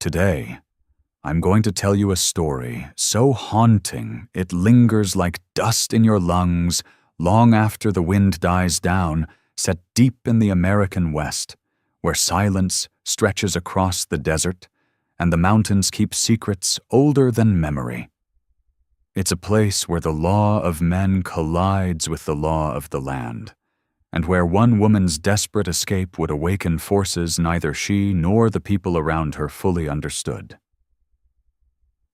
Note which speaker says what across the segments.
Speaker 1: Today, I'm going to tell you a story so haunting it lingers like dust in your lungs long after the wind dies down, set deep in the American West, where silence stretches across the desert and the mountains keep secrets older than memory. It's a place where the law of men collides with the law of the land, and where one woman's desperate escape would awaken forces neither she nor the people around her fully understood.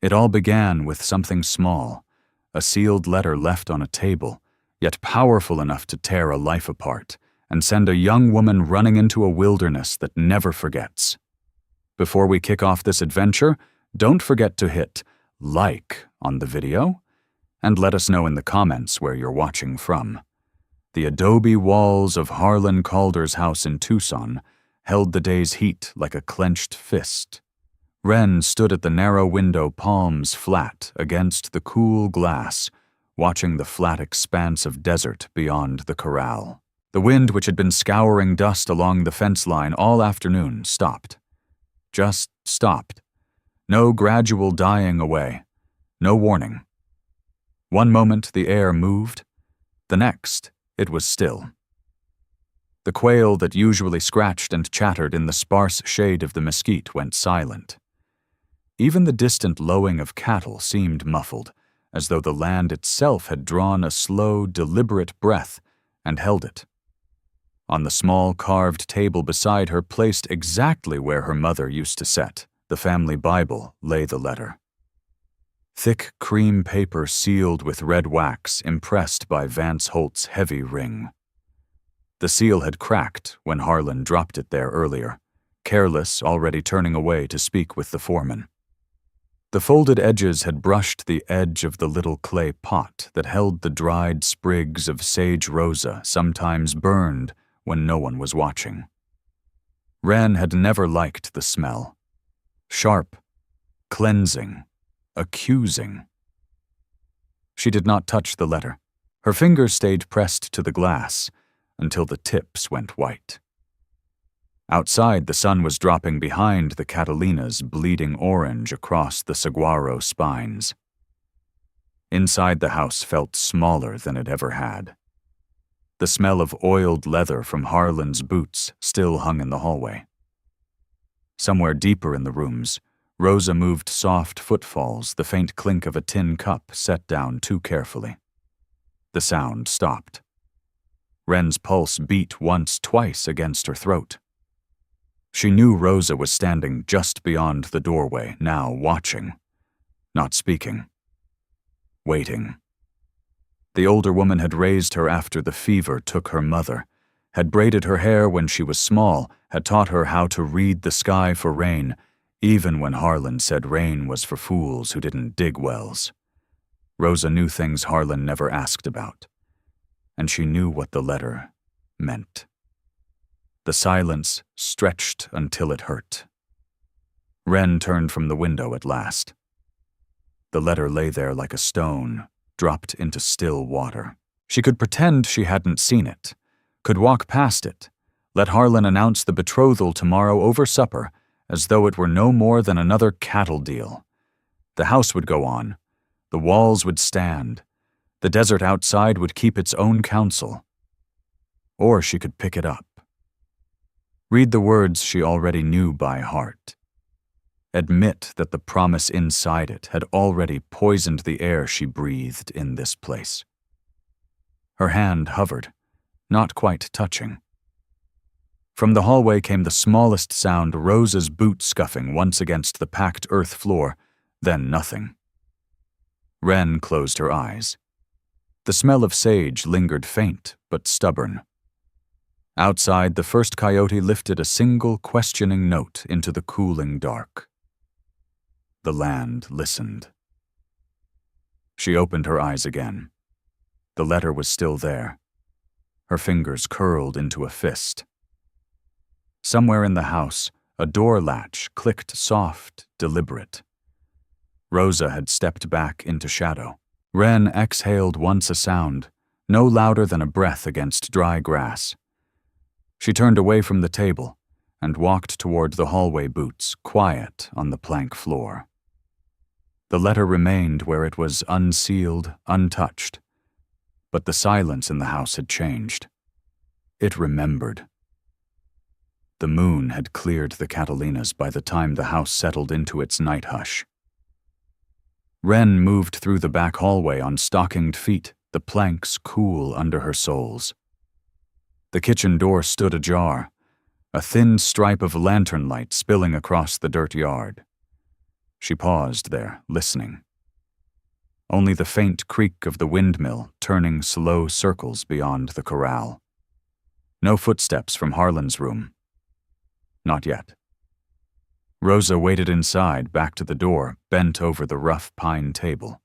Speaker 1: It all began with something small, a sealed letter left on a table, yet powerful enough to tear a life apart and send a young woman running into a wilderness that never forgets. Before we kick off this adventure, don't forget to hit like on the video and let us know in the comments where you're watching from. The adobe walls of Harlan Calder's house in Tucson held the day's heat like a clenched fist. Wren stood at the narrow window, palms flat against the cool glass, watching the flat expanse of desert beyond the corral. The wind, which had been scouring dust along the fence line all afternoon, stopped. Just stopped. No gradual dying away. No warning. One moment the air moved. The next, it was still. The quail that usually scratched and chattered in the sparse shade of the mesquite went silent. Even the distant lowing of cattle seemed muffled, as though the land itself had drawn a slow, deliberate breath and held it. On the small carved table beside her, placed exactly where her mother used to set, the family Bible, lay the letter. Thick cream paper sealed with red wax impressed by Vance Holt's heavy ring. The seal had cracked when Harlan dropped it there earlier, careless, already turning away to speak with the foreman. The folded edges had brushed the edge of the little clay pot that held the dried sprigs of sage rosa, sometimes burned when no one was watching. Wren had never liked the smell. Sharp, cleansing, accusing. She did not touch the letter. Her fingers stayed pressed to the glass until the tips went white. Outside, the sun was dropping behind the Catalinas, bleeding orange across the saguaro spines. Inside, the house felt smaller than it ever had. The smell of oiled leather from Harlan's boots still hung in the hallway. Somewhere deeper in the rooms, Rosa moved soft footfalls, the faint clink of a tin cup set down too carefully. The sound stopped. Wren's pulse beat once, twice against her throat. She knew Rosa was standing just beyond the doorway, now watching, not speaking, waiting. The older woman had raised her after the fever took her mother, had braided her hair when she was small, had taught her how to read the sky for rain, even when Harlan said rain was for fools who didn't dig wells. Rosa knew things Harlan never asked about, and she knew what the letter meant. The silence stretched until it hurt. Wren turned from the window at last. The letter lay there like a stone, dropped into still water. She could pretend she hadn't seen it, could walk past it, let Harlan announce the betrothal tomorrow over supper, as though it were no more than another cattle deal. The house would go on. The walls would stand. The desert outside would keep its own counsel. Or she could pick it up. Read the words she already knew by heart. Admit that the promise inside it had already poisoned the air she breathed in this place. Her hand hovered, not quite touching. From the hallway came the smallest sound, Rosa's boot scuffing once against the packed earth floor, then nothing. Wren closed her eyes. The smell of sage lingered faint but stubborn. Outside, the first coyote lifted a single questioning note into the cooling dark. The land listened. She opened her eyes again. The letter was still there. Her fingers curled into a fist. Somewhere in the house, a door latch clicked soft, deliberate. Rosa had stepped back into shadow. Wren exhaled once a sound, no louder than a breath against dry grass. She turned away from the table, and walked toward the hallway boots, quiet on the plank floor. The letter remained where it was unsealed, untouched. But the silence in the house had changed. It remembered. The moon had cleared the Catalinas by the time the house settled into its night hush. Wren moved through the back hallway on stockinged feet, the planks cool under her soles. The kitchen door stood ajar, a thin stripe of lantern light spilling across the dirt yard. She paused there, listening. Only the faint creak of the windmill turning slow circles beyond the corral. No footsteps from Harlan's room. Not yet. Rosa waited inside, back to the door, bent over the rough pine table.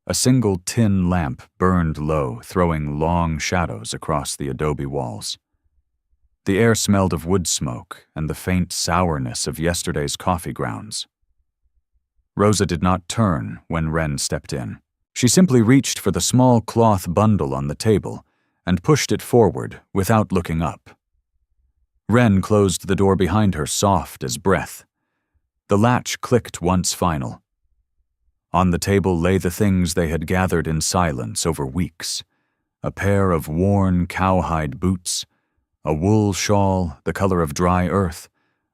Speaker 1: A single tin lamp burned low, throwing long shadows across the adobe walls. The air smelled of wood smoke and the faint sourness of yesterday's coffee grounds. Rosa did not turn when Wren stepped in. She simply reached for the small cloth bundle on the table and pushed it forward without looking up. Wren closed the door behind her, soft as breath. The latch clicked once final. On the table lay the things they had gathered in silence over weeks. A pair of worn cowhide boots, a wool shawl the color of dry earth,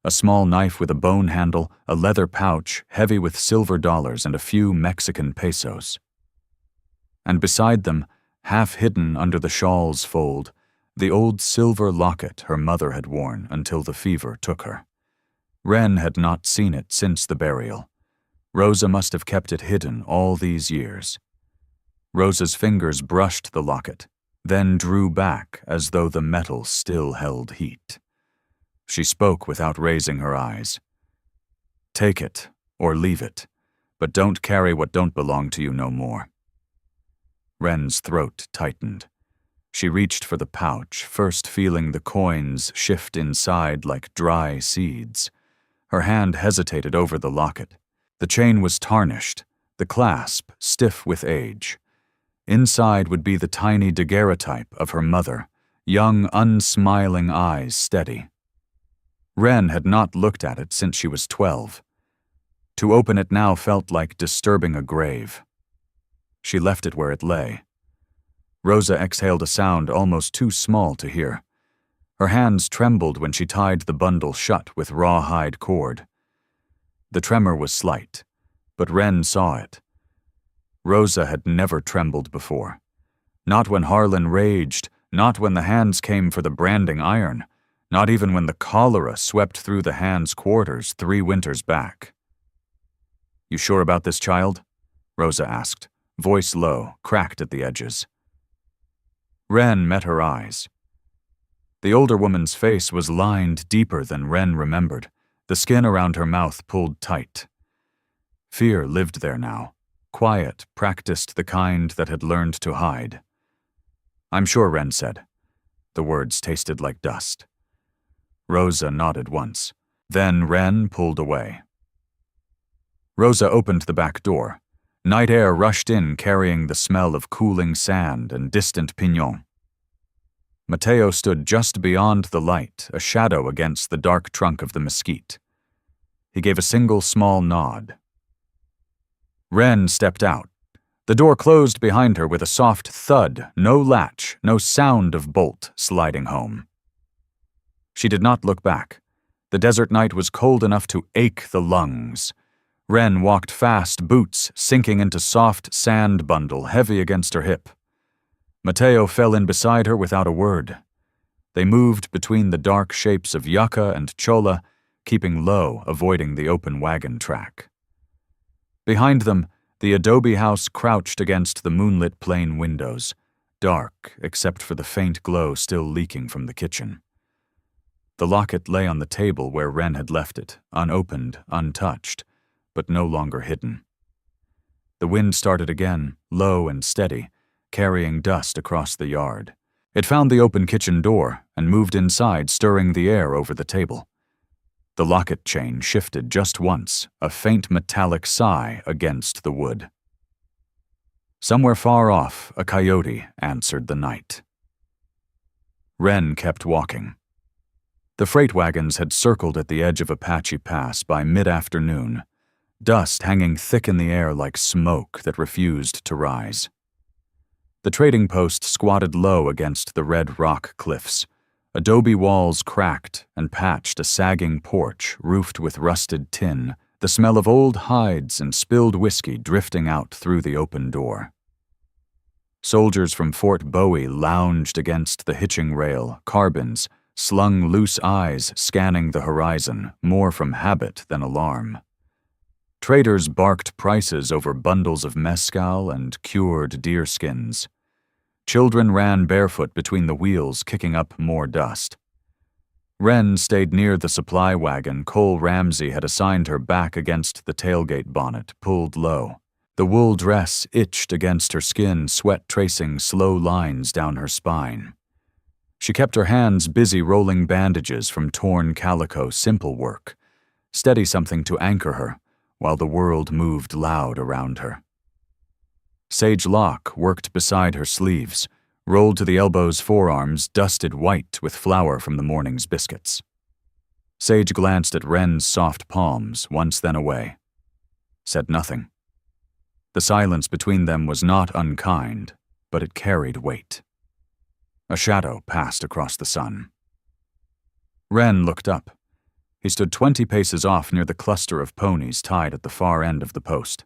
Speaker 1: a small knife with a bone handle, a leather pouch heavy with silver dollars and a few Mexican pesos. And beside them, half hidden under the shawl's fold, the old silver locket her mother had worn until the fever took her. Wren had not seen it since the burial. Rosa must have kept it hidden all these years. Rosa's fingers brushed the locket, then drew back as though the metal still held heat. She spoke without raising her eyes. "Take it, or leave it, but don't carry what don't belong to you no more." Wren's throat tightened. She reached for the pouch, first feeling the coins shift inside like dry seeds. Her hand hesitated over the locket. The chain was tarnished, the clasp stiff with age. Inside would be the tiny daguerreotype of her mother, young, unsmiling eyes steady. Wren had not looked at it since she was 12. To open it now felt like disturbing a grave. She left it where it lay. Rosa exhaled a sound almost too small to hear. Her hands trembled when she tied the bundle shut with rawhide cord. The tremor was slight, but Wren saw it. Rosa had never trembled before. Not when Harlan raged, not when the hands came for the branding iron, not even when the cholera swept through the hands' quarters 3 winters back. "You sure about this, child?" Rosa asked, voice low, cracked at the edges. Wren met her eyes. The older woman's face was lined deeper than Wren remembered, the skin around her mouth pulled tight. Fear lived there now, quiet, practiced, the kind that had learned to hide. "I'm sure," Wren said. The words tasted like dust. Rosa nodded once. Then Wren pulled away. Rosa opened the back door. Night air rushed in, carrying the smell of cooling sand and distant piñon. Mateo stood just beyond the light, a shadow against the dark trunk of the mesquite. He gave a single small nod. Wren stepped out. The door closed behind her with a soft thud, no latch, no sound of bolt sliding home. She did not look back. The desert night was cold enough to ache the lungs. Wren walked fast, boots sinking into soft sand bundle heavy against her hip. Mateo fell in beside her without a word. They moved between the dark shapes of yucca and cholla, keeping low, avoiding the open wagon track. Behind them, the adobe house crouched against the moonlit plain windows, dark except for the faint glow still leaking from the kitchen. The locket lay on the table where Wren had left it, unopened, untouched, but no longer hidden. The wind started again, low and steady, carrying dust across the yard. It found the open kitchen door and moved inside, stirring the air over the table. The locket chain shifted just once, a faint metallic sigh against the wood. Somewhere far off, a coyote answered the night. Wren kept walking. The freight wagons had circled at the edge of Apache Pass by mid-afternoon, dust hanging thick in the air like smoke that refused to rise. The trading post squatted low against the red rock cliffs. Adobe walls cracked and patched a sagging porch roofed with rusted tin, the smell of old hides and spilled whiskey drifting out through the open door. Soldiers from Fort Bowie lounged against the hitching rail, carbines, slung loose eyes scanning the horizon, more from habit than alarm. Traders barked prices over bundles of mezcal and cured deerskins. Children ran barefoot between the wheels, kicking up more dust. Wren stayed near the supply wagon Cole Ramsey had assigned her back against the tailgate bonnet, pulled low. The wool dress itched against her skin, sweat tracing slow lines down her spine. She kept her hands busy rolling bandages from torn calico, simple work, steady something to anchor her, while the world moved loud around her. Sage Locke worked beside her sleeves, rolled to the elbows, forearms dusted white with flour from the morning's biscuits. Sage glanced at Wren's soft palms, once then away. Said nothing. The silence between them was not unkind, but it carried weight. A shadow passed across the sun. Wren looked up. He stood 20 paces off near the cluster of ponies tied at the far end of the post.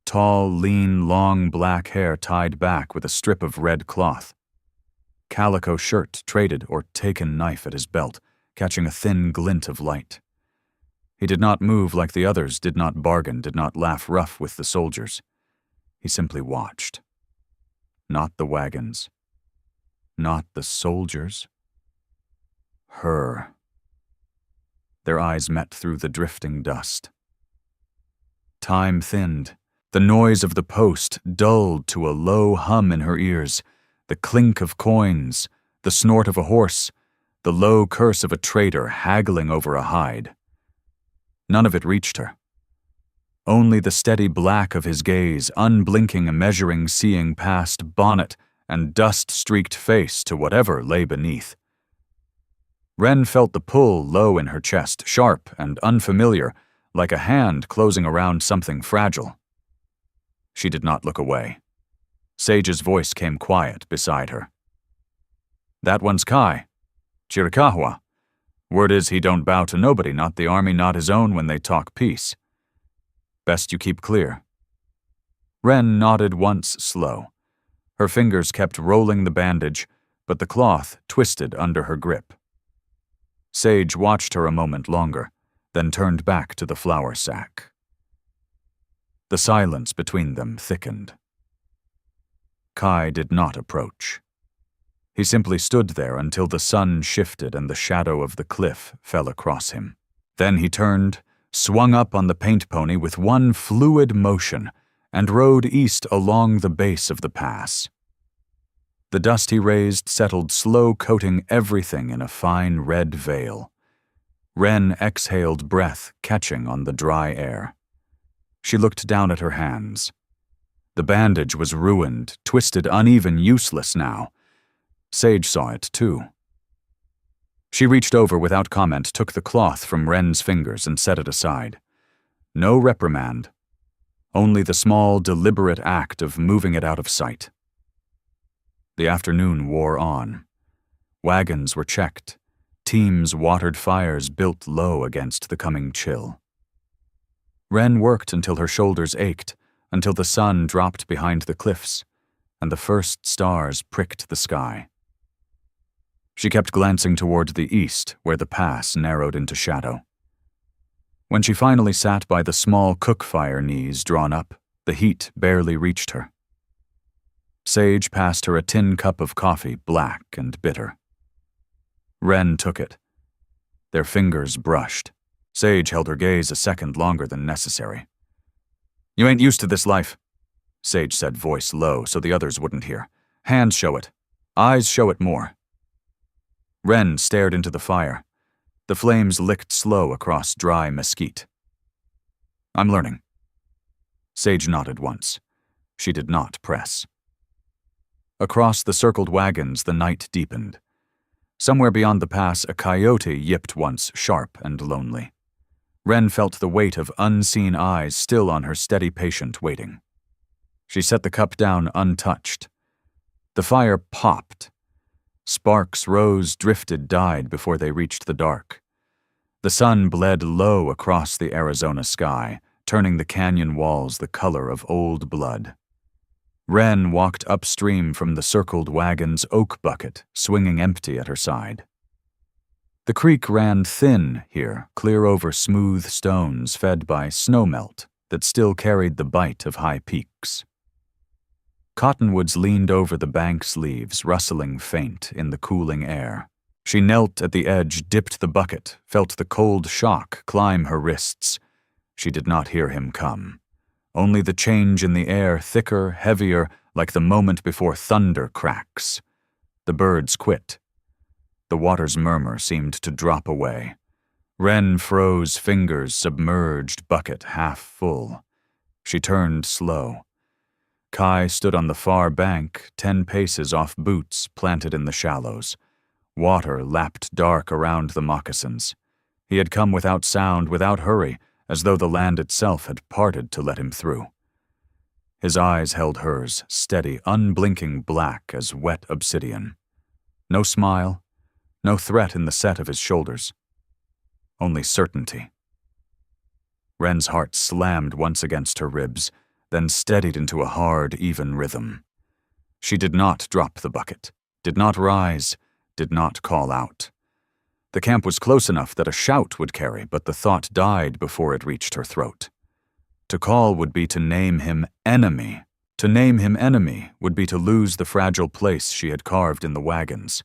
Speaker 1: Tall, lean, long black hair tied back with a strip of red cloth. Calico shirt traded or taken knife at his belt, catching a thin glint of light. He did not move like the others, did not bargain, did not laugh rough with the soldiers. He simply watched. Not the wagons. Not the soldiers. Her. Their eyes met through the drifting dust. Time thinned. The noise of the post dulled to a low hum in her ears, the clink of coins, the snort of a horse, the low curse of a trader haggling over a hide. None of it reached her. Only the steady black of his gaze, unblinking, measuring, seeing past bonnet and dust-streaked face to whatever lay beneath. Wren felt the pull low in her chest, sharp and unfamiliar, like a hand closing around something fragile. She did not look away. Sage's voice came quiet beside her. "That one's Kai. Chiricahua. Word is he don't bow to nobody, not the army, not his own when they talk peace. Best you keep clear." Wren nodded once slow. Her fingers kept rolling the bandage, but the cloth twisted under her grip. Sage watched her a moment longer, then turned back to the flour sack. The silence between them thickened. Kai did not approach. He simply stood there until the sun shifted and the shadow of the cliff fell across him. Then he turned, swung up on the paint pony with one fluid motion, and rode east along the base of the pass. The dust he raised settled, slow coating everything in a fine red veil. Wren exhaled breath, catching on the dry air. She looked down at her hands. The bandage was ruined, twisted, uneven, useless now. Sage saw it, too. She reached over without comment, took the cloth from Wren's fingers and set it aside. No reprimand. Only the small, deliberate act of moving it out of sight. The afternoon wore on. Wagons were checked. Teams watered fires built low against the coming chill. Wren worked until her shoulders ached, until the sun dropped behind the cliffs, and the first stars pricked the sky. She kept glancing toward the east, where the pass narrowed into shadow. When she finally sat by the small cook fire, knees drawn up, the heat barely reached her. Sage passed her a tin cup of coffee, black and bitter. Wren took it. Their fingers brushed. Sage held her gaze a second longer than necessary. "You ain't used to this life," Sage said, voice low so the others wouldn't hear. "Hands show it. Eyes show it more." Wren stared into the fire. The flames licked slow across dry mesquite. "I'm learning." Sage nodded once. She did not press. Across the circled wagons, the night deepened. Somewhere beyond the pass, a coyote yipped once, sharp and lonely. Wren felt the weight of unseen eyes still on her steady patient waiting. She set the cup down untouched. The fire popped. Sparks rose, drifted, died before they reached the dark. The sun bled low across the Arizona sky, turning the canyon walls the color of old blood. Wren walked upstream from the circled wagon's oak bucket, swinging empty at her side. The creek ran thin here, clear over smooth stones fed by snowmelt that still carried the bite of high peaks. Cottonwoods leaned over the bank's leaves, rustling faint in the cooling air. She knelt at the edge, dipped the bucket, felt the cold shock climb her wrists. She did not hear him come. Only the change in the air, thicker, heavier, like the moment before thunder cracks. The birds quit. The water's murmur seemed to drop away. Wren froze, fingers submerged, bucket half full. She turned slow. Kai stood on the far bank, 10 paces off boots planted in the shallows. Water lapped dark around the moccasins. He had come without sound, without hurry, as though the land itself had parted to let him through. His eyes held hers, steady, unblinking black as wet obsidian. No smile, no threat in the set of his shoulders. Only certainty. Wren's heart slammed once against her ribs, then steadied into a hard, even rhythm. She did not drop the bucket, did not rise, did not call out. The camp was close enough that a shout would carry, but the thought died before it reached her throat. To call would be to name him enemy. To name him enemy would be to lose the fragile place she had carved in the wagons.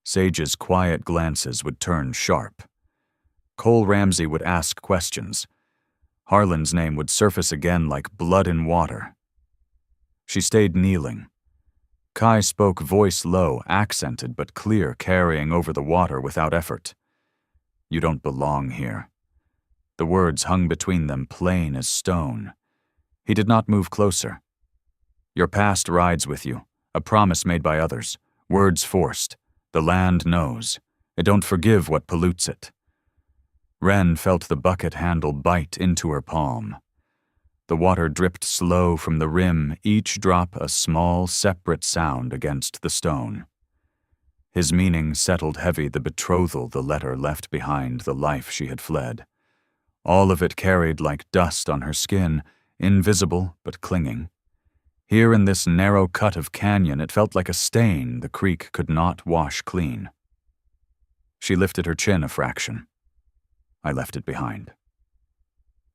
Speaker 1: Sage's quiet glances would turn sharp. Cole Ramsey would ask questions. Harlan's name would surface again like blood in water. She stayed kneeling. Kai spoke, voice low, accented but clear, carrying over the water without effort. "You don't belong here." The words hung between them, plain as stone. He did not move closer. "Your past rides with you, a promise made by others, words forced. The land knows. It don't forgive what pollutes it." Wren felt the bucket handle bite into her palm. The water dripped slow from the rim, each drop a small, separate sound against the stone. His meaning settled heavy, the betrothal the letter left behind, the life she had fled. All of it carried like dust on her skin, invisible but clinging. Here in this narrow cut of canyon, it felt like a stain the creek could not wash clean. She lifted her chin a fraction. "I left it behind."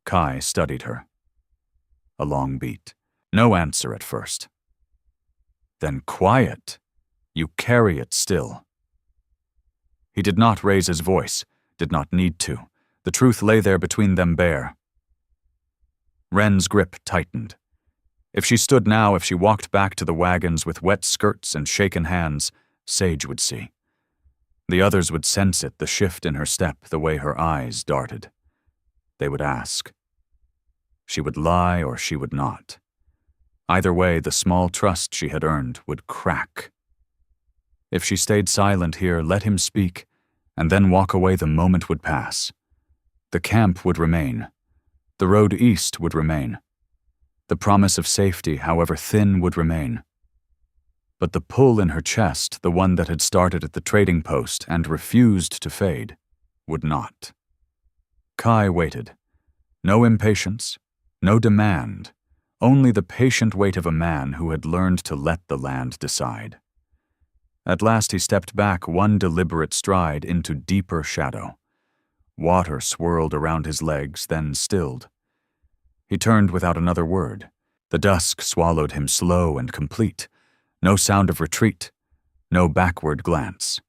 Speaker 1: Kai studied her. A long beat. No answer at first. Then quiet. "You carry it still." He did not raise his voice, did not need to. The truth lay there between them bare. Wren's grip tightened. If she stood now, if she walked back to the wagons with wet skirts and shaken hands, Sage would see. The others would sense it, the shift in her step, the way her eyes darted. They would ask. She would lie or she would not. Either way, the small trust she had earned would crack. If she stayed silent here, let him speak, and then walk away, the moment would pass. The camp would remain. The road east would remain. The promise of safety, however thin, would remain. But the pull in her chest, the one that had started at the trading post and refused to fade, would not. Kai waited. No impatience, no demand, only the patient wait of a man who had learned to let the land decide. At last he stepped back one deliberate stride into deeper shadow. Water swirled around his legs, then stilled. He turned without another word. The dusk swallowed him slow and complete. No sound of retreat, no backward glance.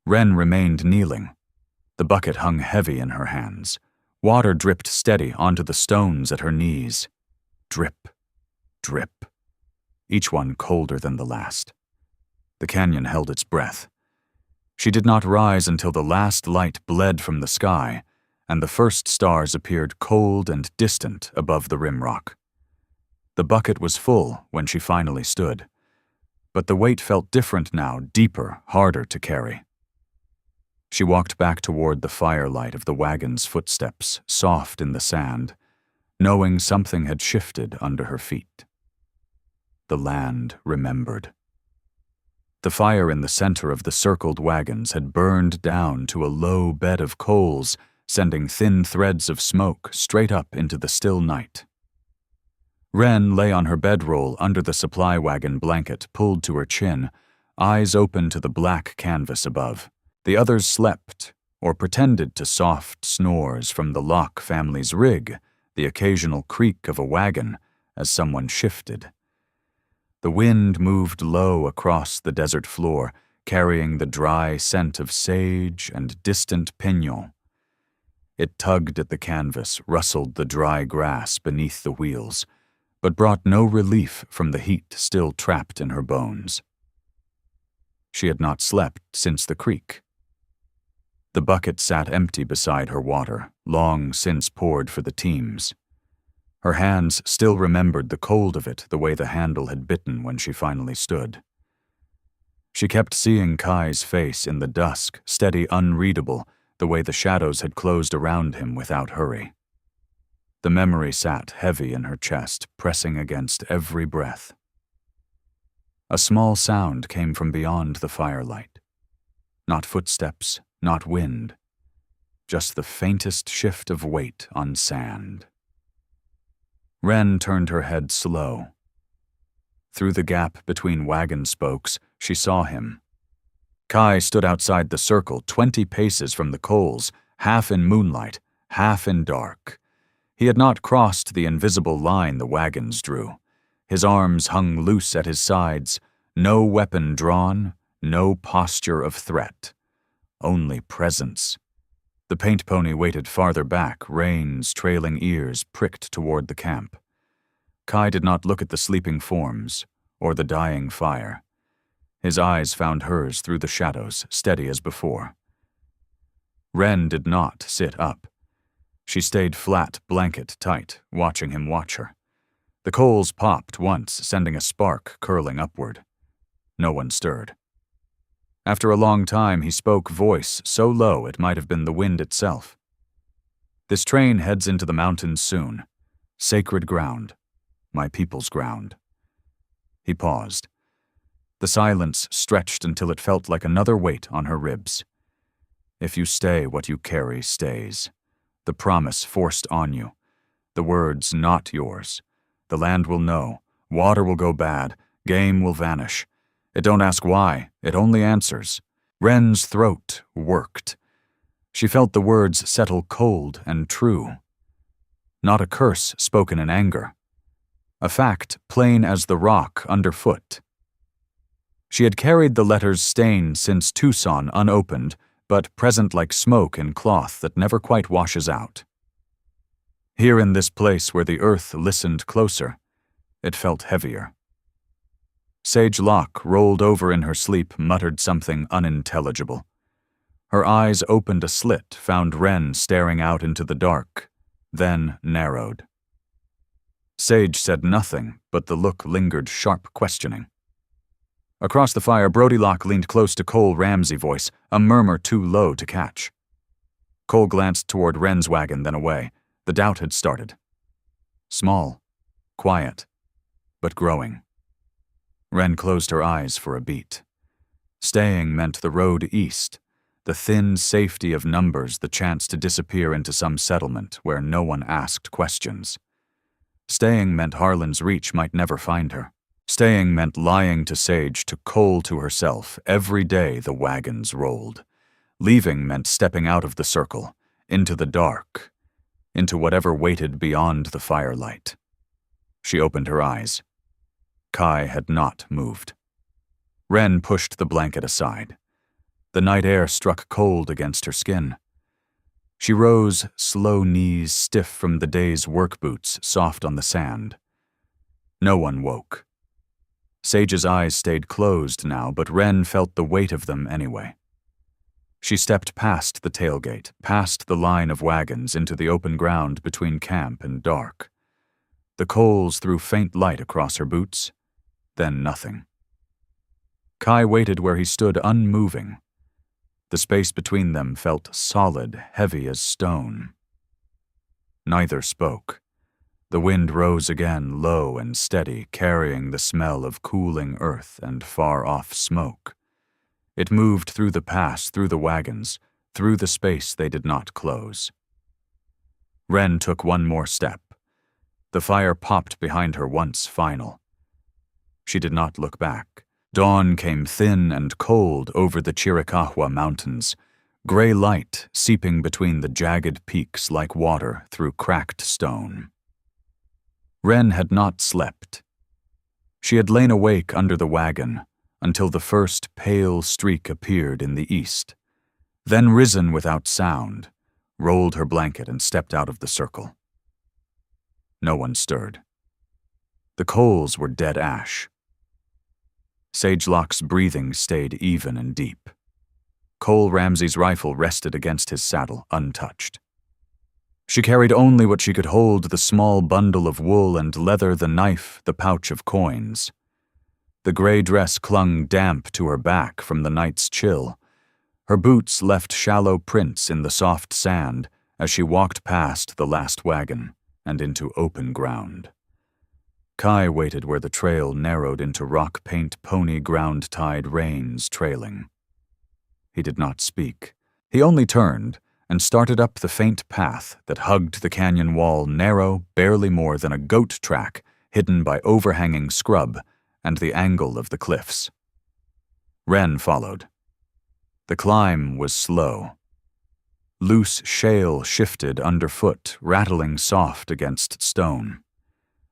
Speaker 1: Wren remained kneeling. The bucket hung heavy in her hands. Water dripped steady onto the stones at her knees. Drip, drip, each one colder than the last. The canyon held its breath. She did not rise until the last light bled from the sky, and the first stars appeared cold and distant above the rim rock. The bucket was full when she finally stood. But the weight felt different now, deeper, harder to carry. She walked back toward the firelight of the wagon's footsteps, soft in the sand, knowing something had shifted under her feet. The land remembered. The fire in the center of the circled wagons had burned down to a low bed of coals, sending thin threads of smoke straight up into the still night. Wren lay on her bedroll under the supply wagon blanket pulled to her chin, eyes open to the black canvas above. The others slept, or pretended to soft snores from the Locke family's rig, the occasional creak of a wagon as someone shifted. The wind moved low across the desert floor, carrying the dry scent of sage and distant pinon. It tugged at the canvas, rustled the dry grass beneath the wheels, but brought no relief from the heat still trapped in her bones. She had not slept since the creek. The bucket sat empty beside her water, long since poured for the teams. Her hands still remembered the cold of it the way the handle had bitten when she finally stood. She kept seeing Kai's face in the dusk, steady, unreadable, the way the shadows had closed around him without hurry. The memory sat heavy in her chest, pressing against every breath. A small sound came from beyond the firelight. Not footsteps, not wind, just the faintest shift of weight on sand. Wren turned her head slow. Through the gap between wagon spokes, she saw him. Kai stood outside the circle, 20 paces from the coals, half in moonlight, half in dark. He had not crossed the invisible line the wagons drew. His arms hung loose at his sides, no weapon drawn, no posture of threat. Only presence. The paint pony waited farther back, reins trailing ears pricked toward the camp. Kai did not look at the sleeping forms or the dying fire. His eyes found hers through the shadows, steady as before. Wren did not sit up. She stayed flat, blanket tight, watching him watch her. The coals popped once, sending a spark curling upward. No one stirred. After a long time, he spoke, voice so low it might have been the wind itself. "This train heads into the mountains soon. Sacred ground. My people's ground." He paused. The silence stretched until it felt like another weight on her ribs. "If you stay, what you carry stays. The promise forced on you. The words not yours. The land will know. Water will go bad. Game will vanish. It don't ask why, it only answers." Wren's throat worked. She felt the words settle cold and true. Not a curse spoken in anger. A fact plain as the rock underfoot. She had carried the letters stained since Tucson unopened, but present like smoke in cloth that never quite washes out. Here in this place where the earth listened closer, it felt heavier. Sage Locke rolled over in her sleep, muttered something unintelligible. Her eyes opened a slit, found Wren staring out into the dark, then narrowed. Sage said nothing, but the look lingered sharp questioning. Across the fire, Brody Locke leaned close to Cole Ramsey's voice, a murmur too low to catch. Cole glanced toward Wren's wagon, then away. The doubt had started. Small, quiet, but growing. Wren closed her eyes for a beat. Staying meant the road east, the thin safety of numbers, the chance to disappear into some settlement where no one asked questions. Staying meant Harlan's reach might never find her. Staying meant lying to Sage, to Cole, to herself, every day the wagons rolled. Leaving meant stepping out of the circle, into the dark, into whatever waited beyond the firelight. She opened her eyes. Kai had not moved. Wren pushed the blanket aside. The night air struck cold against her skin. She rose, slow knees stiff from the day's work boots, soft on the sand. No one woke. Sage's eyes stayed closed now, but Wren felt the weight of them anyway. She stepped past the tailgate, past the line of wagons into the open ground between camp and dark. The coals threw faint light across her boots, then nothing. Kai waited where he stood unmoving. The space between them felt solid, heavy as stone. Neither spoke. The wind rose again, low and steady, carrying the smell of cooling earth and far-off smoke. It moved through the pass, through the wagons, through the space they did not close. Wren took one more step. The fire popped behind her once final. She did not look back. Dawn came thin and cold over the Chiricahua mountains, gray light seeping between the jagged peaks like water through cracked stone. Wren had not slept. She had lain awake under the wagon until the first pale streak appeared in the east, then risen without sound, rolled her blanket and stepped out of the circle. No one stirred. The coals were dead ash. Sagelock's breathing stayed even and deep. Cole Ramsey's rifle rested against his saddle, untouched. She carried only what she could hold, the small bundle of wool and leather, the knife, the pouch of coins. The gray dress clung damp to her back from the night's chill. Her boots left shallow prints in the soft sand as she walked past the last wagon and into open ground. Kai waited where the trail narrowed into rock paint pony ground-tied reins trailing. He did not speak. He only turned and started up the faint path that hugged the canyon wall, narrow, barely more than a goat track, hidden by overhanging scrub and the angle of the cliffs. Wren followed. The climb was slow. Loose shale shifted underfoot, rattling soft against stone.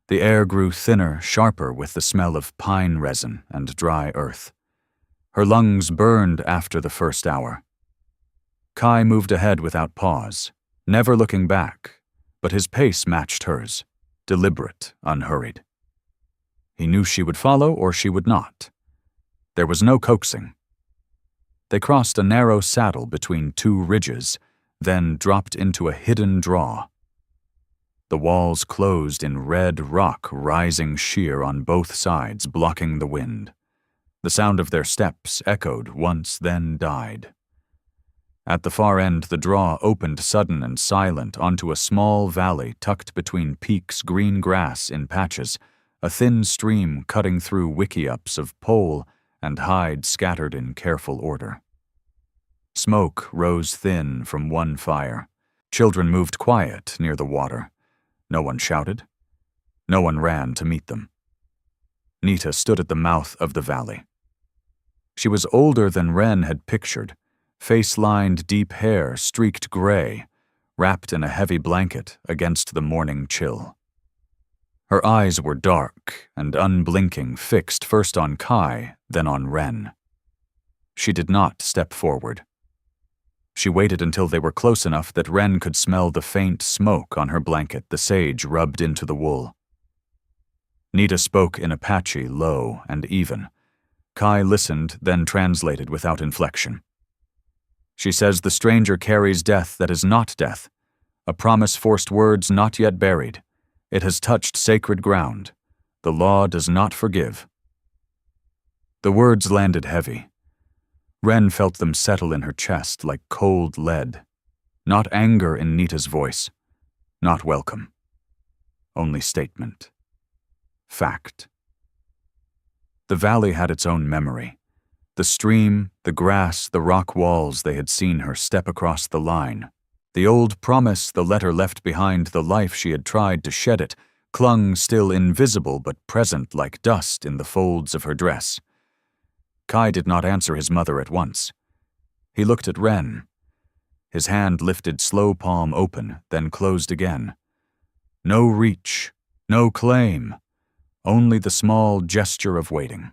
Speaker 1: The air grew thinner, sharper with the smell of pine resin and dry earth. Her lungs burned after the first hour. Kai moved ahead without pause, never looking back, but his pace matched hers, deliberate, unhurried. He knew she would follow or she would not. There was no coaxing. They crossed a narrow saddle between two ridges, then dropped into a hidden draw. The walls closed in red rock rising sheer on both sides, blocking the wind. The sound of their steps echoed once, then died. At the far end, the draw opened sudden and silent onto a small valley tucked between peaks, green grass in patches, a thin stream cutting through wickiups of pole and hide scattered in careful order. Smoke rose thin from one fire. Children moved quiet near the water. No one shouted. No one ran to meet them. Nita stood at the mouth of the valley. She was older than Wren had pictured, face-lined deep hair streaked gray, wrapped in a heavy blanket against the morning chill. Her eyes were dark and unblinking, fixed first on Kai, then on Wren. She did not step forward. She waited until they were close enough that Wren could smell the faint smoke on her blanket, the sage rubbed into the wool. Nita spoke in Apache, low and even. Kai listened, then translated without inflection. She says the stranger carries death that is not death, a promise forced words not yet buried. It has touched sacred ground. The law does not forgive. The words landed heavy. Wren felt them settle in her chest like cold lead. Not anger in Nita's voice. Not welcome. Only statement. Fact. The valley had its own memory. The stream, the grass, the rock walls they had seen her step across the line. The old promise the letter left behind, the life she had tried to shed it, clung still invisible but present like dust in the folds of her dress. Kai did not answer his mother at once. He looked at Wren. His hand lifted, slow palm open, then closed again. No reach, no claim, only the small gesture of waiting.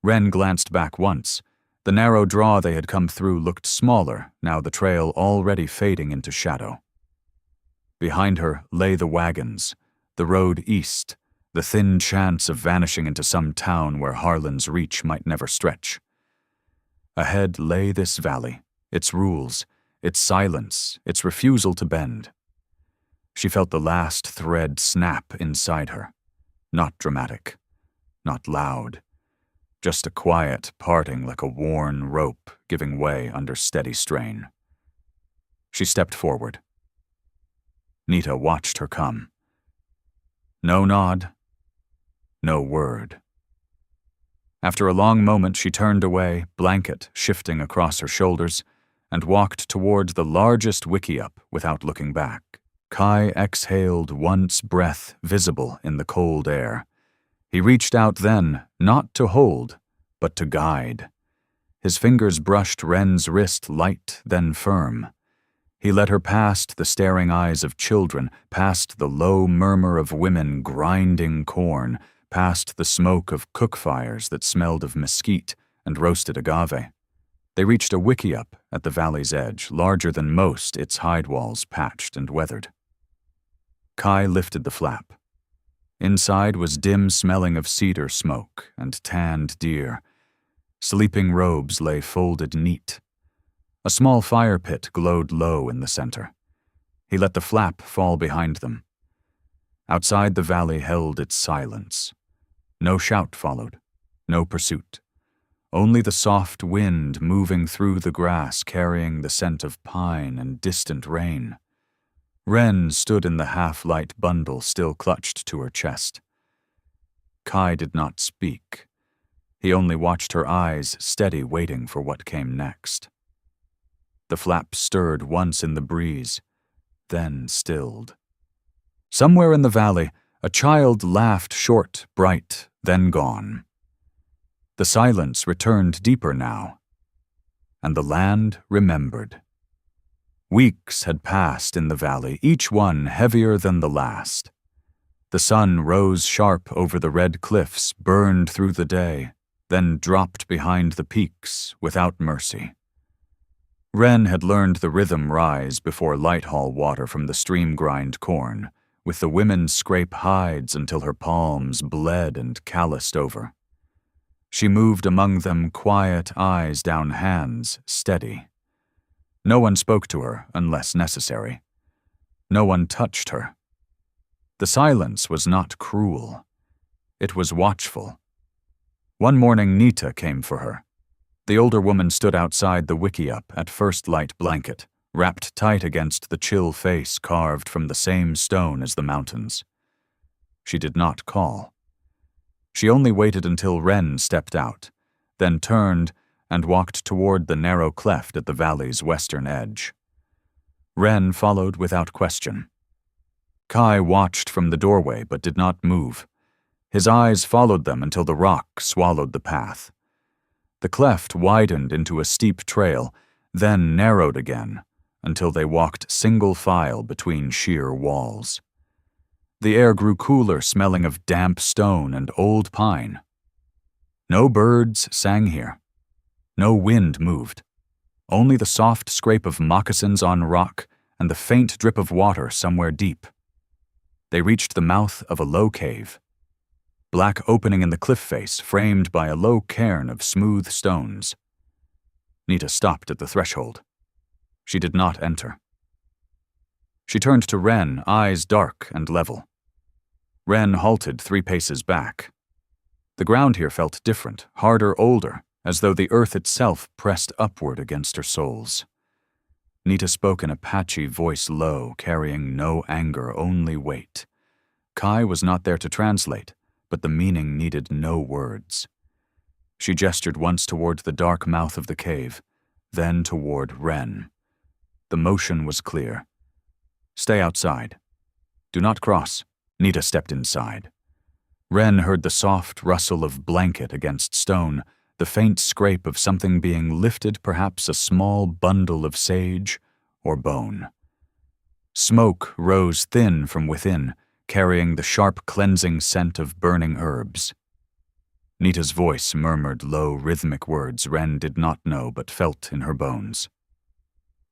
Speaker 1: Wren glanced back once. The narrow draw they had come through looked smaller, now the trail already fading into shadow. Behind her lay the wagons, the road east, the thin chance of vanishing into some town where Harlan's reach might never stretch. Ahead lay this valley, its rules, its silence, its refusal to bend. She felt the last thread snap inside her. Not dramatic, not loud, just a quiet parting like a worn rope giving way under steady strain. She stepped forward. Nita watched her come. No nod, no word. After a long moment, she turned away, blanket shifting across her shoulders, and walked toward the largest wickiup without looking back. Kai exhaled once, breath visible in the cold air. He reached out then, not to hold, but to guide. His fingers brushed Wren's wrist light, then firm. He led her past the staring eyes of children, past the low murmur of women grinding corn, past the smoke of cook fires that smelled of mesquite and roasted agave. They reached a wickiup at the valley's edge, larger than most, its hide walls patched and weathered. Kai lifted the flap. Inside was dim smelling of cedar smoke and tanned deer. Sleeping robes lay folded neat. A small fire pit glowed low in the center. He let the flap fall behind them. Outside, the valley held its silence. No shout followed, no pursuit. Only the soft wind moving through the grass, carrying the scent of pine and distant rain. Wren stood in the half-light bundle still clutched to her chest. Kai did not speak. He only watched her eyes steady, waiting for what came next. The flap stirred once in the breeze, then stilled. Somewhere in the valley, a child laughed short, bright, then gone. The silence returned deeper now, and the land remembered. Weeks had passed in the valley, each one heavier than the last. The sun rose sharp over the red cliffs, burned through the day, then dropped behind the peaks without mercy. Wren had learned the rhythm rise before light-haul water from the stream grind corn, with the women scrape hides until her palms bled and calloused over. She moved among them, quiet eyes down hands, steady. No one spoke to her unless necessary. No one touched her. The silence was not cruel. It was watchful. One morning Nita came for her. The older woman stood outside the wickiup at first light blanket, wrapped tight against the chill face carved from the same stone as the mountains. She did not call. She only waited until Wren stepped out, then turned and walked toward the narrow cleft at the valley's western edge. Wren followed without question. Kai watched from the doorway but did not move. His eyes followed them until the rock swallowed the path. The cleft widened into a steep trail, then narrowed again until they walked single file between sheer walls. The air grew cooler, smelling of damp stone and old pine. No birds sang here. No wind moved. Only the soft scrape of moccasins on rock and the faint drip of water somewhere deep. They reached the mouth of a low cave. Black opening in the cliff face, framed by a low cairn of smooth stones. Nita stopped at the threshold. She did not enter. She turned to Wren, eyes dark and level. Wren halted 3 paces back. The ground here felt different, harder, older, as though the earth itself pressed upward against her soles. Nita spoke in Apache voice low, carrying no anger, only weight. Kai was not there to translate, but the meaning needed no words. She gestured once toward the dark mouth of the cave, then toward Wren. The motion was clear. Stay outside. Do not cross. Nita stepped inside. Wren heard the soft rustle of blanket against stone, the faint scrape of something being lifted, perhaps a small bundle of sage or bone. Smoke rose thin from within, carrying the sharp cleansing scent of burning herbs. Nita's voice murmured low rhythmic words Wren did not know but felt in her bones.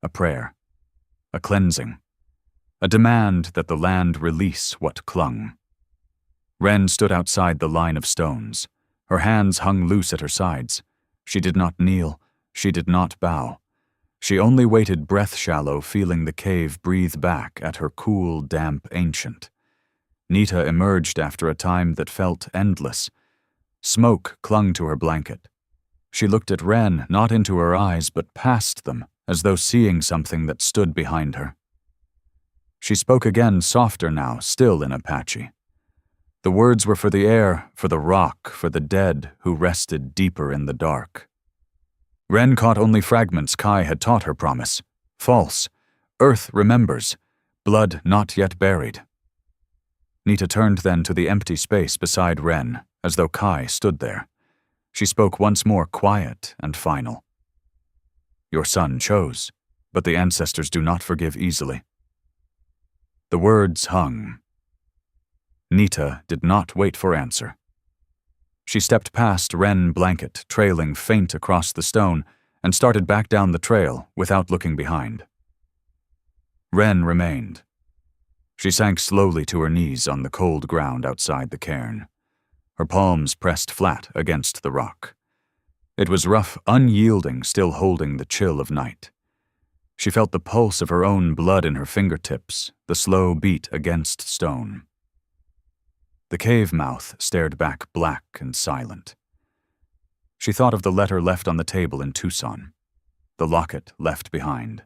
Speaker 1: A prayer, a cleansing, a demand that the land release what clung. Wren stood outside the line of stones. Her hands hung loose at her sides. She did not kneel. She did not bow. She only waited breath-shallow, feeling the cave breathe back at her cool, damp ancient. Nita emerged after a time that felt endless. Smoke clung to her blanket. She looked at Wren, not into her eyes, but past them, as though seeing something that stood behind her. She spoke again, softer now, still in Apache. The words were for the air, for the rock, for the dead who rested deeper in the dark. Wren caught only fragments Kai had taught her promise. False. Earth remembers. Blood not yet buried. Nita turned then to the empty space beside Wren, as though Kai stood there. She spoke once more, quiet and final. Your son chose, but the ancestors do not forgive easily. The words hung. Nita did not wait for answer. She stepped past Wren blanket, trailing faint across the stone, and started back down the trail without looking behind. Wren remained. She sank slowly to her knees on the cold ground outside the cairn, her palms pressed flat against the rock. It was rough, unyielding, still holding the chill of night. She felt the pulse of her own blood in her fingertips, the slow beat against stone. The cave mouth stared back black and silent. She thought of the letter left on the table in Tucson, the locket left behind,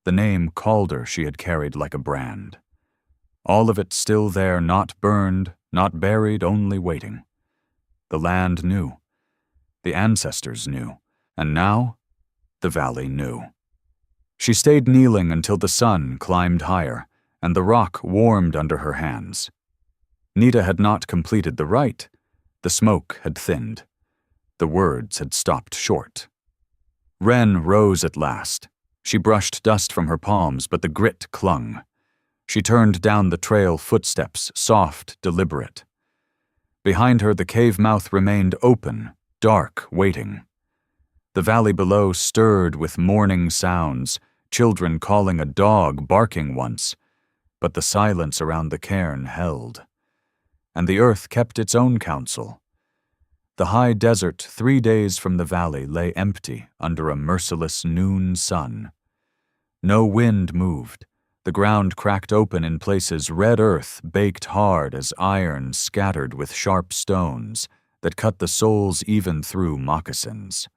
Speaker 1: the name Calder she had carried like a brand. All of it still there, not burned, not buried, only waiting. The land knew. The ancestors knew. And now, the valley knew. She stayed kneeling until the sun climbed higher, and the rock warmed under her hands. Nita had not completed the rite. The smoke had thinned. The words had stopped short. Wren rose at last. She brushed dust from her palms, but the grit clung. She turned down the trail, footsteps, soft, deliberate. Behind her, the cave mouth remained open, dark, waiting. The valley below stirred with mourning sounds, children calling a dog, barking once, but the silence around the cairn held. And the earth kept its own counsel. The high desert 3 days from the valley lay empty under a merciless noon sun. No wind moved. The ground cracked open in places, red earth baked hard as iron scattered with sharp stones that cut the soles even through moccasins.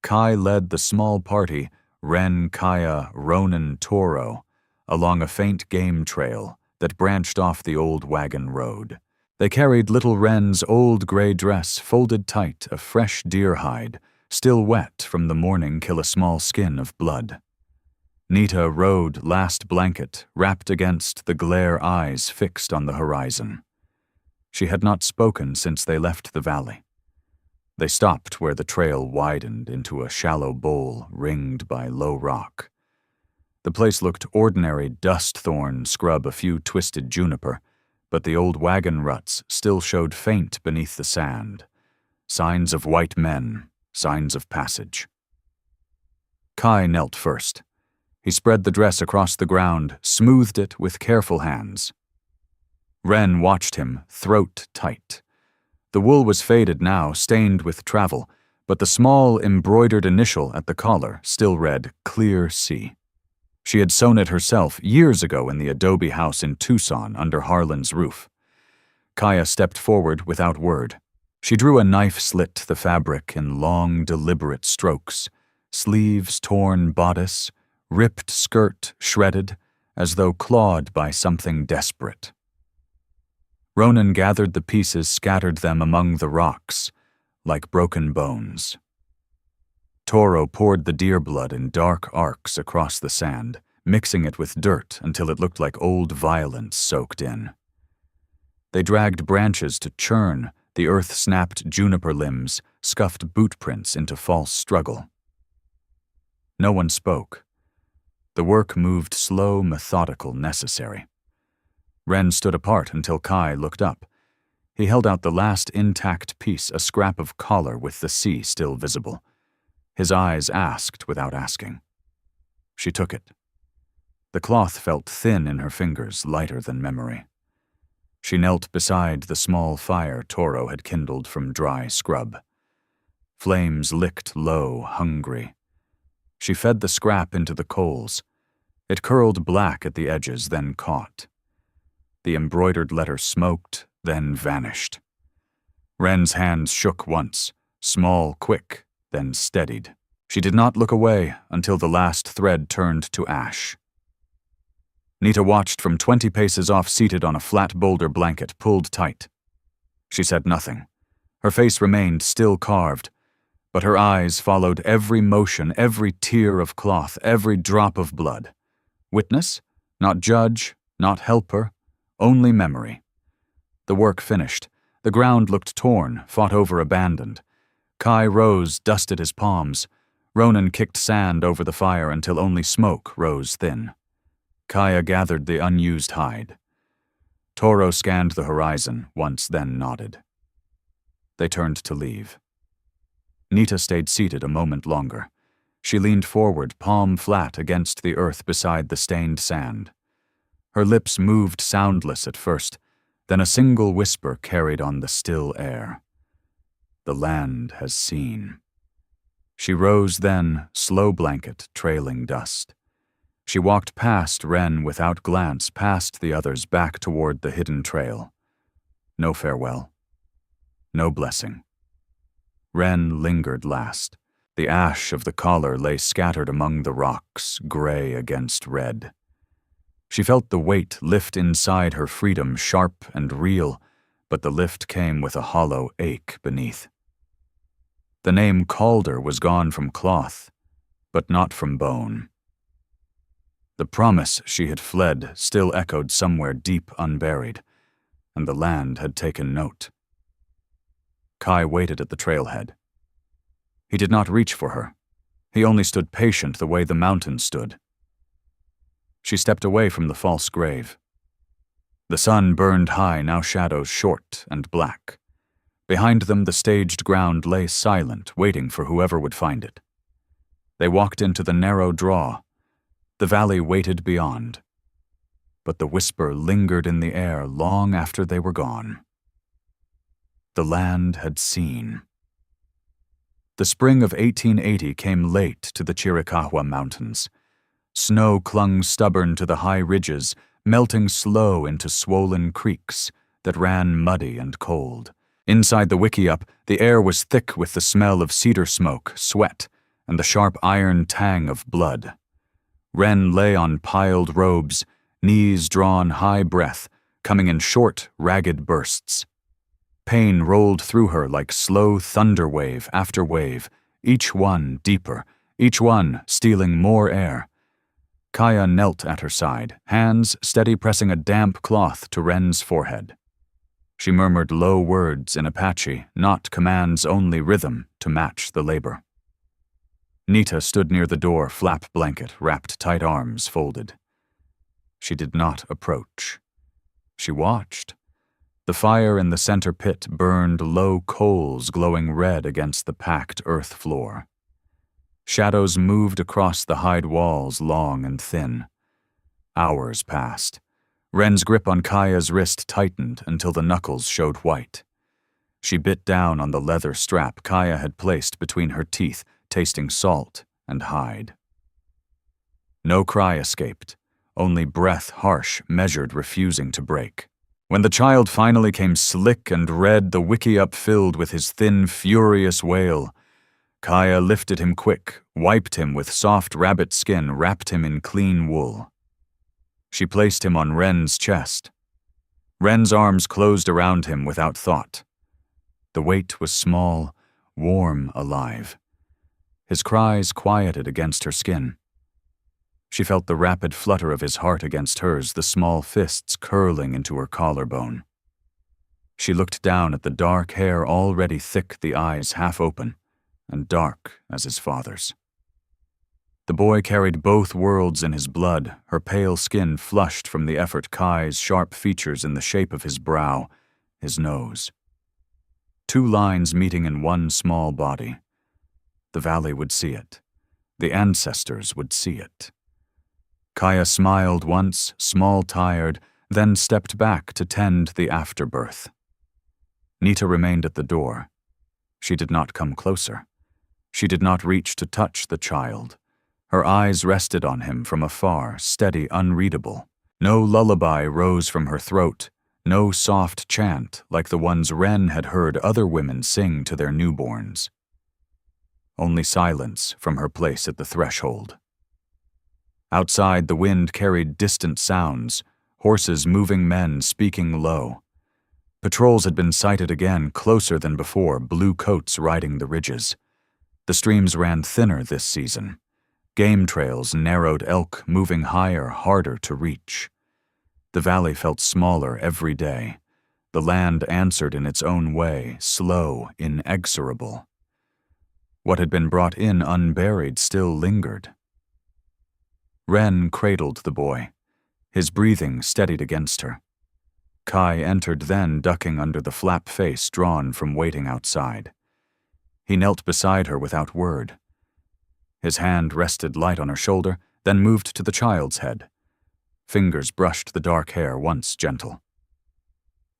Speaker 1: Kai led the small party, Wren, Kaya, Ronan, Toro, along a faint game trail that branched off the old wagon road. They carried little Wren's old gray dress folded tight, a fresh deer hide, still wet from the morning kill a small skin of blood. Nita rode last blanket, wrapped against the glare eyes fixed on the horizon. She had not spoken since they left the valley. They stopped where the trail widened into a shallow bowl ringed by low rock. The place looked ordinary, dust thorn scrub a few twisted juniper, but the old wagon ruts still showed faint beneath the sand. Signs of white men, signs of passage. Kai knelt first. He spread the dress across the ground, smoothed it with careful hands. Wren watched him, throat tight. The wool was faded now, stained with travel, but the small embroidered initial at the collar still read Clear Sea. She had sewn it herself years ago in the adobe house in Tucson under Harlan's roof. Kaya stepped forward without word. She drew a knife slit the fabric in long, deliberate strokes, sleeves torn, bodice, ripped skirt shredded, as though clawed by something desperate. Ronan gathered the pieces, scattered them among the rocks, like broken bones. Toro poured the deer blood in dark arcs across the sand, mixing it with dirt until it looked like old violence soaked in. They dragged branches to churn, the earth-snapped juniper limbs, scuffed boot prints into false struggle. No one spoke. The work moved slow, methodical, necessary. Wren stood apart until Kai looked up. He held out the last intact piece, a scrap of collar with the sea still visible. His eyes asked without asking. She took it. The cloth felt thin in her fingers, lighter than memory. She knelt beside the small fire Toro had kindled from dry scrub. Flames licked low, hungry. She fed the scrap into the coals. It curled black at the edges, then caught. The embroidered letter smoked, then vanished. Wren's hands shook once, small, quick, then steadied. She did not look away until the last thread turned to ash. Nita watched from 20 paces off, seated on a flat boulder blanket pulled tight. She said nothing. Her face remained still carved, but her eyes followed every motion, every tear of cloth, every drop of blood. Witness, not judge, not helper, only memory. The work finished. The ground looked torn, fought over, abandoned. Kai rose, dusted his palms. Ronan kicked sand over the fire until only smoke rose thin. Kaya gathered the unused hide. Toro scanned the horizon, once then nodded. They turned to leave. Nita stayed seated a moment longer. She leaned forward, palm flat against the earth beside the stained sand. Her lips moved soundless at first, then a single whisper carried on the still air. The land has seen. She rose then, slow blanket trailing dust. She walked past Wren without glance, past the others, back toward the hidden trail. No farewell. No blessing. Wren lingered last. The ash of the collar lay scattered among the rocks, gray against red. She felt the weight lift inside her freedom, sharp and real, but the lift came with a hollow ache beneath. The name Calder was gone from cloth, but not from bone. The promise she had fled still echoed somewhere deep unburied, and the land had taken note. Kai waited at the trailhead. He did not reach for her. He only stood patient the way the mountain stood. She stepped away from the false grave. The sun burned high, now shadows short and black. Behind them the staged ground lay silent, waiting for whoever would find it. They walked into the narrow draw. The valley waited beyond. But the whisper lingered in the air long after they were gone. The land had seen. The spring of 1880 came late to the Chiricahua Mountains. Snow clung stubborn to the high ridges, melting slow into swollen creeks that ran muddy and cold. Inside the wickiup, the air was thick with the smell of cedar smoke, sweat, and the sharp iron tang of blood. Wren lay on piled robes, knees drawn, high breath, coming in short, ragged bursts. Pain rolled through her like slow thunder wave after wave, each one deeper, each one stealing more air. Kaya knelt at her side, hands steady pressing a damp cloth to Wren's forehead. She murmured low words in Apache, not commands, only rhythm to match the labor. Nita stood near the door, flap blanket, wrapped tight arms folded. She did not approach. She watched. The fire in the center pit burned low coals glowing red against the packed earth floor. Shadows moved across the hide walls, long and thin. Hours passed. Wren's grip on Kaya's wrist tightened until the knuckles showed white. She bit down on the leather strap Kaya had placed between her teeth, tasting salt and hide. No cry escaped, only breath harsh, measured, refusing to break. When the child finally came slick and red, the wickiup filled with his thin, furious wail, Kaya lifted him quick, wiped him with soft rabbit skin, wrapped him in clean wool. She placed him on Wren's chest. Wren's arms closed around him without thought. The weight was small, warm, alive. His cries quieted against her skin. She felt the rapid flutter of his heart against hers, the small fists curling into her collarbone. She looked down at the dark hair already thick, the eyes half open, and dark as his father's. The boy carried both worlds in his blood, her pale skin flushed from the effort, Kai's sharp features in the shape of his brow, his nose. Two lines meeting in one small body. The valley would see it. The ancestors would see it. Kaya smiled once, small tired, then stepped back to tend the afterbirth. Nita remained at the door. She did not come closer. She did not reach to touch the child. Her eyes rested on him from afar, steady, unreadable. No lullaby rose from her throat, No soft chant like the ones Wren had heard other women sing to their newborns. Only silence from her place at the threshold. Outside, the wind carried distant sounds, horses moving, men speaking low. Patrols had been sighted again, closer than before, blue coats riding the ridges. The streams ran thinner this season. Game trails narrowed, elk moving higher, harder to reach. The valley felt smaller every day. The land answered in its own way, slow, inexorable. What had been brought in unburied still lingered. Wren cradled the boy. His breathing steadied against her. Kai entered then, ducking under the flap face drawn from waiting outside. He knelt beside her without word. His hand rested light on her shoulder, then moved to the child's head. Fingers brushed the dark hair, once gentle.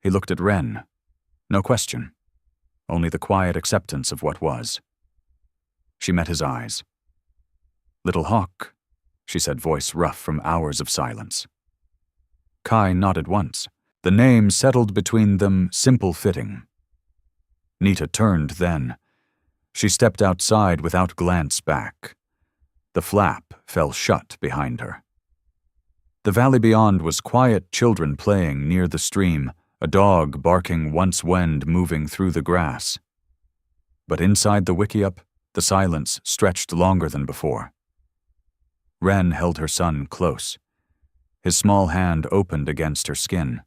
Speaker 1: He looked at Wren. No question. Only the quiet acceptance of what was. She met his eyes. "Little Hawk," she said, voice rough from hours of silence. Kai nodded once. The name settled between them, simple fitting. Nita turned then. She stepped outside without glance back. The flap fell shut behind her. The valley beyond was quiet, children playing near the stream, a dog barking, once wind moving through the grass. But inside the wickiup, the silence stretched longer than before. Wren held her son close. His small hand opened against her skin.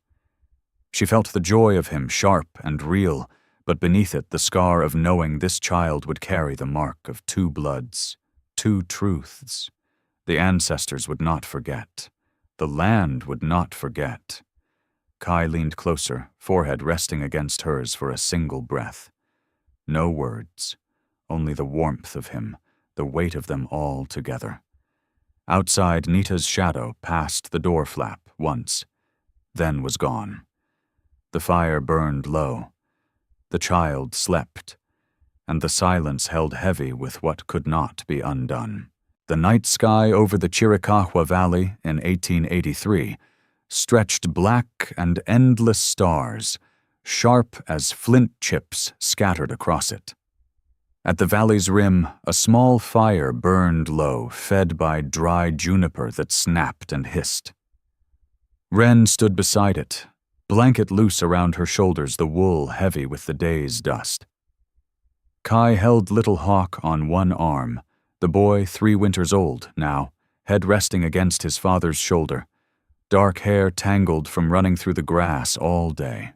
Speaker 1: She felt the joy of him, sharp and real, but beneath it the scar of knowing this child would carry the mark of two bloods, two truths. The ancestors would not forget. The land would not forget. Kai leaned closer, forehead resting against hers for a single breath. No words, only the warmth of him, the weight of them all together. Outside, Nita's shadow passed the door flap once, then was gone. The fire burned low. The child slept, and the silence held heavy with what could not be undone. The night sky over the Chiricahua Valley in 1883 stretched black and endless stars, sharp as flint chips scattered across it. At the valley's rim, a small fire burned low, fed by dry juniper that snapped and hissed. Wren stood beside it, blanket loose around her shoulders, the wool heavy with the day's dust. Kai held Little Hawk on one arm, the boy 3 winters old now, head resting against his father's shoulder, dark hair tangled from running through the grass all day.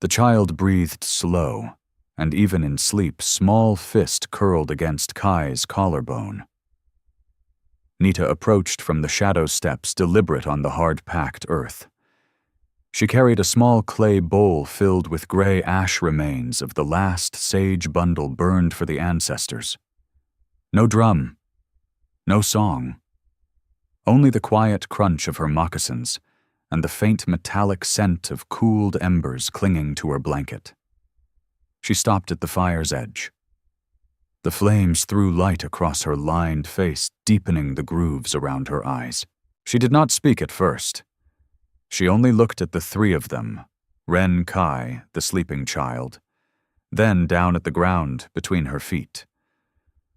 Speaker 1: The child breathed slow, and even in sleep, small fist curled against Kai's collarbone. Nita approached from the shadow steps, deliberate on the hard-packed earth. She carried a small clay bowl filled with gray ash remains of the last sage bundle burned for the ancestors. No drum, no song. Only the quiet crunch of her moccasins and the faint metallic scent of cooled embers clinging to her blanket. She stopped at the fire's edge. The flames threw light across her lined face, deepening the grooves around her eyes. She did not speak at first. She only looked at the 3 of them, Wren, Kai, the sleeping child, then down at the ground between her feet.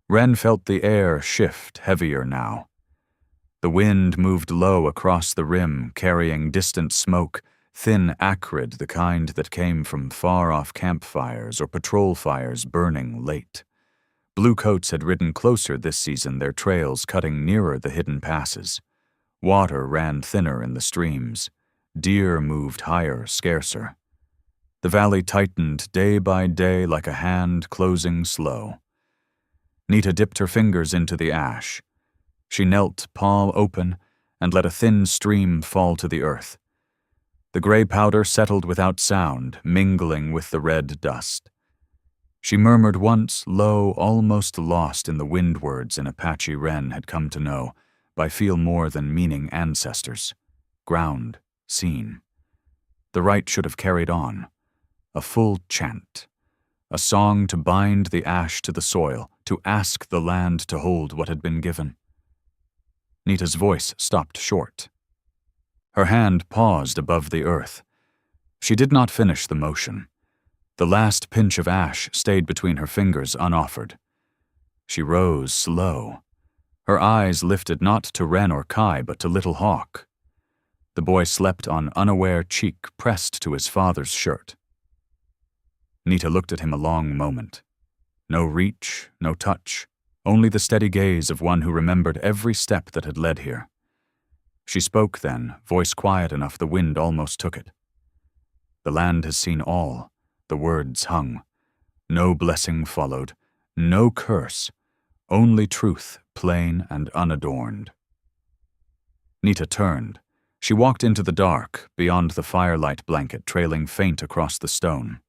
Speaker 1: Wren felt the air shift heavier now. The wind moved low across the rim, carrying distant smoke, thin, acrid, the kind that came from far-off campfires or patrol fires burning late. Blue coats had ridden closer this season, their trails cutting nearer the hidden passes. Water ran thinner in the streams. Deer moved higher, scarcer. The valley tightened day by day like a hand closing slow. Nita dipped her fingers into the ash. She knelt, palm open, and let a thin stream fall to the earth. The gray powder settled without sound, mingling with the red dust. She murmured once, low, almost lost in the wind words an Apache Wren had come to know, by feel more than meaning ancestors. Ground, seen. The rite should have carried on. A full chant. A song to bind the ash to the soil, to ask the land to hold what had been given. Nita's voice stopped short. Her hand paused above the earth. She did not finish the motion. The last pinch of ash stayed between her fingers unoffered. She rose slow. Her eyes lifted not to Wren or Kai, but to Little Hawk. The boy slept on unaware cheek pressed to his father's shirt. Nita looked at him a long moment. No reach, no touch, only the steady gaze of one who remembered every step that had led here. She spoke then, voice quiet enough the wind almost took it. The land has seen all, the words hung. No blessing followed, no curse, only truth, plain and unadorned. Nita turned. She walked into the dark, beyond the firelight blanket trailing faint across the stone.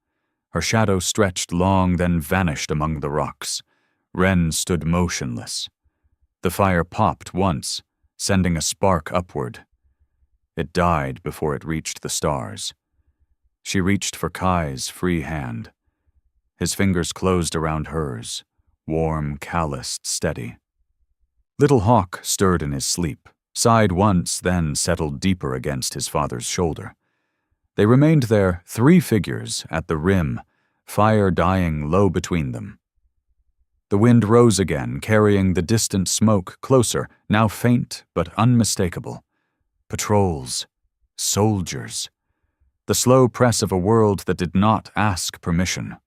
Speaker 1: Her shadow stretched long, then vanished among the rocks. Wren stood motionless. The fire popped once, sending a spark upward. It died before it reached the stars. She reached for Kai's free hand. His fingers closed around hers, warm, calloused, steady. Little Hawk stirred in his sleep, sighed once, then settled deeper against his father's shoulder. They remained there, 3 figures, at the rim, fire dying low between them. The wind rose again, carrying the distant smoke closer, now faint but unmistakable. Patrols. Soldiers. The slow press of a world that did not ask permission.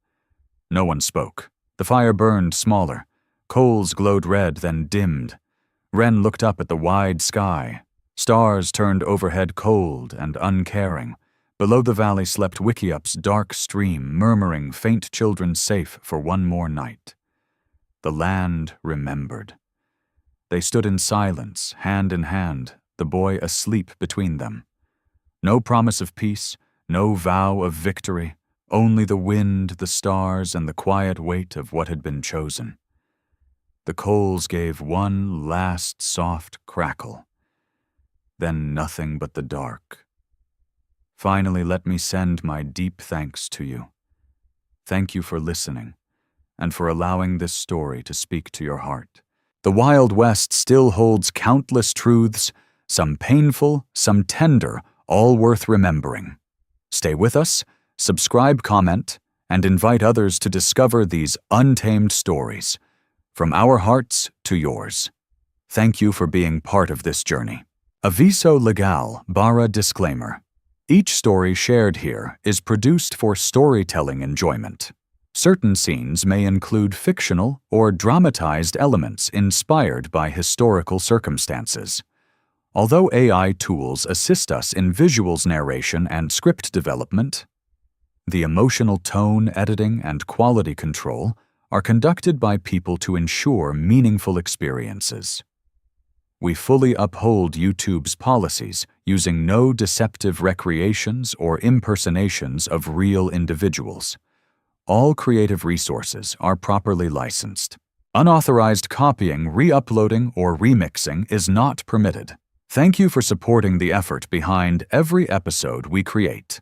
Speaker 1: No one spoke. The fire burned smaller. Coals glowed red, then dimmed. Wren looked up at the wide sky. Stars turned overhead cold and uncaring. Below the valley slept Wikiup's dark stream, murmuring faint children safe for one more night. The land remembered. They stood in silence, hand in hand, the boy asleep between them. No promise of peace, no vow of victory, only the wind, the stars, and the quiet weight of what had been chosen. The coals gave one last soft crackle. Then nothing but the dark. Finally, let me send my deep thanks to you. Thank you for listening, and for allowing this story to speak to your heart. The Wild West still holds countless truths, some painful, some tender, all worth remembering. Stay with us, subscribe, comment, and invite others to discover these untamed stories, from our hearts to yours. Thank you for being part of this journey. Aviso legal barra disclaimer. Each story shared here is produced for storytelling enjoyment. Certain scenes may include fictional or dramatized elements inspired by historical circumstances. Although AI tools assist us in visuals narration and script development, the emotional tone, editing, and quality control are conducted by people to ensure meaningful experiences. We fully uphold YouTube's policies, using no deceptive recreations or impersonations of real individuals. All creative resources are properly licensed. Unauthorized copying, re-uploading, or remixing is not permitted. Thank you for supporting the effort behind every episode we create.